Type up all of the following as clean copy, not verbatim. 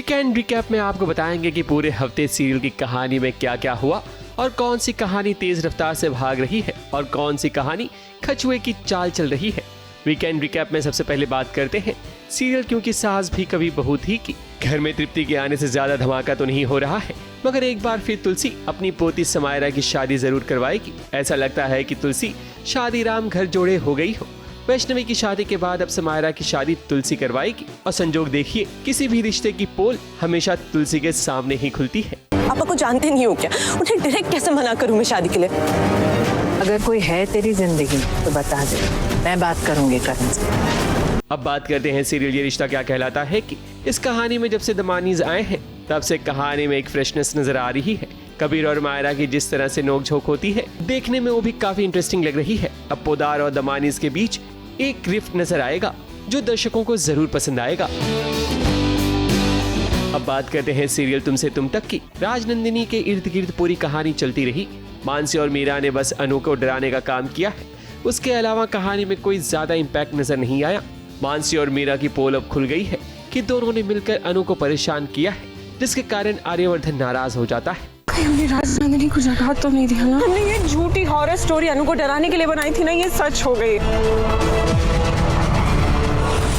Weekend recap में आपको बताएंगे कि पूरे हफ्ते सीरियल की कहानी में क्या क्या हुआ और कौन सी कहानी तेज रफ्तार से भाग रही है और कौन सी कहानी कछुए की चाल चल रही है। वीकेंड रिकैप में सबसे पहले बात करते हैं सीरियल क्योंकि सास भी कभी बहू थी की। घर में तृप्ति के आने से ज्यादा धमाका तो नहीं हो रहा है, मगर एक बार फिर तुलसी अपनी पोती समायरा की शादी जरूर करवाएगी। ऐसा लगता है कि तुलसी शादी राम घर जोड़े हो गई हो। वैष्णवी की शादी के बाद अब समायरा की शादी तुलसी करवाएगी और संजोग देखिए किसी भी रिश्ते की पोल हमेशा तुलसी के सामने ही खुलती है। पापा को जानते नहीं हो क्या? उन्हें डायरेक्ट कैसे मना करूं मैं शादी के लिए? अगर कोई है तेरी जिंदगी तो बता दे, मैं बात करूंगी करण से। अब बात करते हैं सीरियल ये रिश्ता क्या कहलाता है कि इस कहानी में जब से दमानीज आए हैं तब से कहानी में एक फ्रेशनेस नजर आ रही है। कबीर और मायरा की जिस तरह से नोकझोंक होती है देखने में वो भी काफी इंटरेस्टिंग लग रही है। अब पोदार और दमानीज के बीच एक रिफ्ट नजर आएगा जो दर्शकों को जरूर पसंद आएगा। अब बात करते हैं सीरियल तुमसे तुम तक की। राजनंदिनी के इर्द गिर्द पूरी कहानी चलती रही। मानसी और मीरा ने बस अनु को डराने का काम किया है, उसके अलावा कहानी में कोई ज्यादा इम्पैक्ट नजर नहीं आया। मानसी और मीरा की पोल अब खुल गई है कि दोनों ने मिलकर अनु को परेशान किया है, जिसके कारण आर्यवर्धन नाराज हो जाता है। हमने राजनंदिनी को जगह तो नहीं दिया ना? हमने ये झूठी हॉरर स्टोरी अनु को डराने के लिए बनाई थी ना, ये सच हो गई।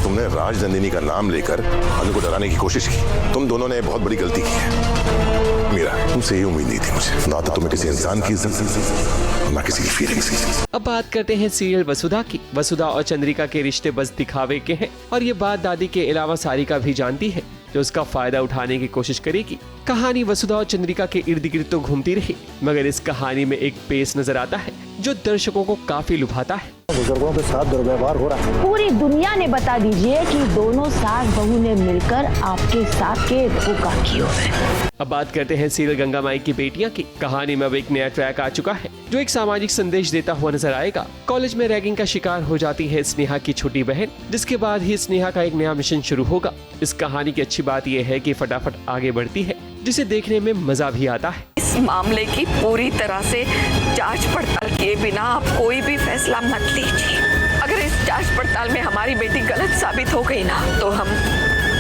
तुमने राजनंदिनी का नाम लेकर अनु को डराने की कोशिश की। तुम दोनों ने बहुत बड़ी गलती की है। मीरा, तुमसे ये उम्मीद नहीं थी मुझे। ना तो तुम्हें किसी इंसान की इज्जत ना किसी की फीलिंग्स की। अब बात करते हैं सीरियल वसुधा की। वसुधा और चंद्रिका के रिश्ते बस दिखावे के हैं और ये बात दादी के अलावा सारिका भी जानती है, जो उसका फायदा उठाने की कोशिश करेगी। कहानी वसुधा और चंद्रिका के इर्द गिर्द तो घूमती रही, मगर इस कहानी में एक पेस नजर आता है जो दर्शकों को काफी लुभाता है। बुजुर्गों के साथ दुर्व्यवहार हो रहा है। पूरी दुनिया ने बता दीजिए कि दोनों सास बहू ने मिलकर आपके साथ के धोखा किए हुए। अब बात करते हैं सीरियल गंगा माई की बेटियां की। कहानी में अब एक नया ट्रैक आ चुका है जो एक सामाजिक संदेश देता हुआ नजर आएगा। कॉलेज में रैगिंग का शिकार हो जाती है स्नेहा की छोटी बहन, जिसके बाद ही स्नेहा का एक नया मिशन शुरू होगा। इस कहानी की अच्छी बात यह है कि फटाफट आगे बढ़ती है, जिसे देखने में मजा भी आता है। इस मामले की पूरी तरह से जांच पड़ताल किए बिना आप कोई भी फैसला मत लीजिए। अगर इस जांच पड़ताल में हमारी बेटी गलत साबित हो गई ना, तो हम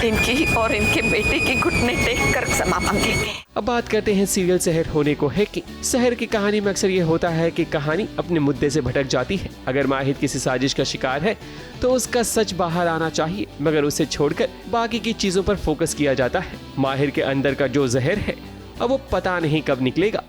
इनकी और इनके बेटे की घुटने टेक कर क्षमा मांगेंगे। अब बात करते हैं सीरियल शहर होने को है कि शहर की कहानी में अक्सर ये होता है कि कहानी अपने मुद्दे से भटक जाती है। अगर माहिर किसी साजिश का शिकार है तो उसका सच बाहर आना चाहिए, मगर उसे छोड़कर बाकी की चीजों पर फोकस किया जाता है। माहिर के अंदर का जो जहर है अब वो पता नहीं कब निकलेगा।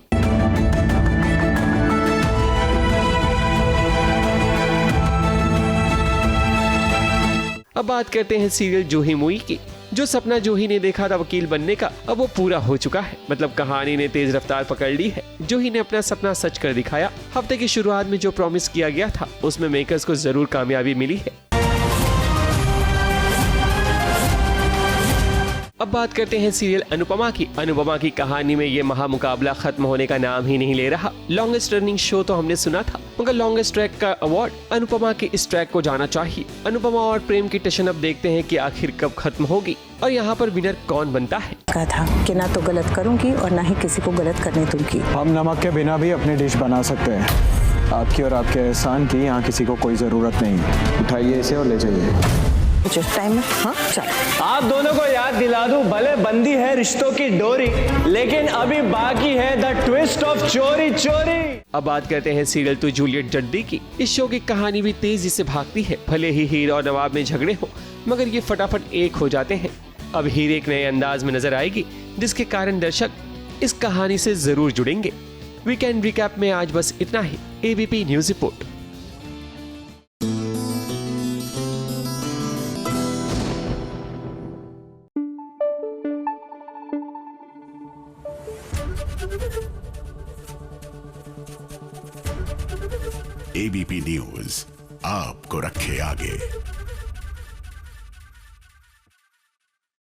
अब बात करते हैं सीरियल जूही मुई की। जो सपना जूही ने देखा था वकील बनने का, अब वो पूरा हो चुका है। मतलब कहानी ने तेज रफ्तार पकड़ ली है। जूही ने अपना सपना सच कर दिखाया। हफ्ते की शुरुआत में जो प्रॉमिस किया गया था उसमें मेकर्स को जरूर कामयाबी मिली है। अब बात करते हैं सीरियल अनुपमा की। अनुपमा की कहानी में ये महामुकाबला खत्म होने का नाम ही नहीं ले रहा। लॉन्गेस्ट रनिंग शो तो हमने सुना था, मगर लॉन्गेस्ट ट्रैक का अवार्ड अनुपमा के इस ट्रैक को जाना चाहिए। अनुपमा और प्रेम की टशन अब देखते हैं कि आखिर कब खत्म होगी और यहाँ पर विनर कौन बनता है। कहा था कि ना तो गलत करूंगी और ना ही किसी को गलत करने दूंगी। हम नमक के बिना भी अपनी डिश बना सकते हैं। आपकी और आपके एहसान की यहाँ किसी को कोई जरूरत नहीं। उठाइए इसे और ले जाइए। टाइम है, हाँ चलो। आप दोनों को याद दिला दूं, भले बंदी है रिश्तों की डोरी, लेकिन अभी बाकी है द ट्विस्ट ऑफ चोरी चोरी। अब बात करते हैं सीरियल तो जूलियट जड्डी की। इस शो की कहानी भी तेजी से भागती है। भले ही हीर और नवाब में झगड़े हो, मगर ये फटाफट एक हो जाते हैं। अब हीर एक नए अंदाज में नजर आएगी, जिसके कारण दर्शक इस कहानी से जरूर जुड़ेंगे। वीकेंड रिकैप में आज बस इतना ही। ABP news report. ABP news आपको रखे आगे।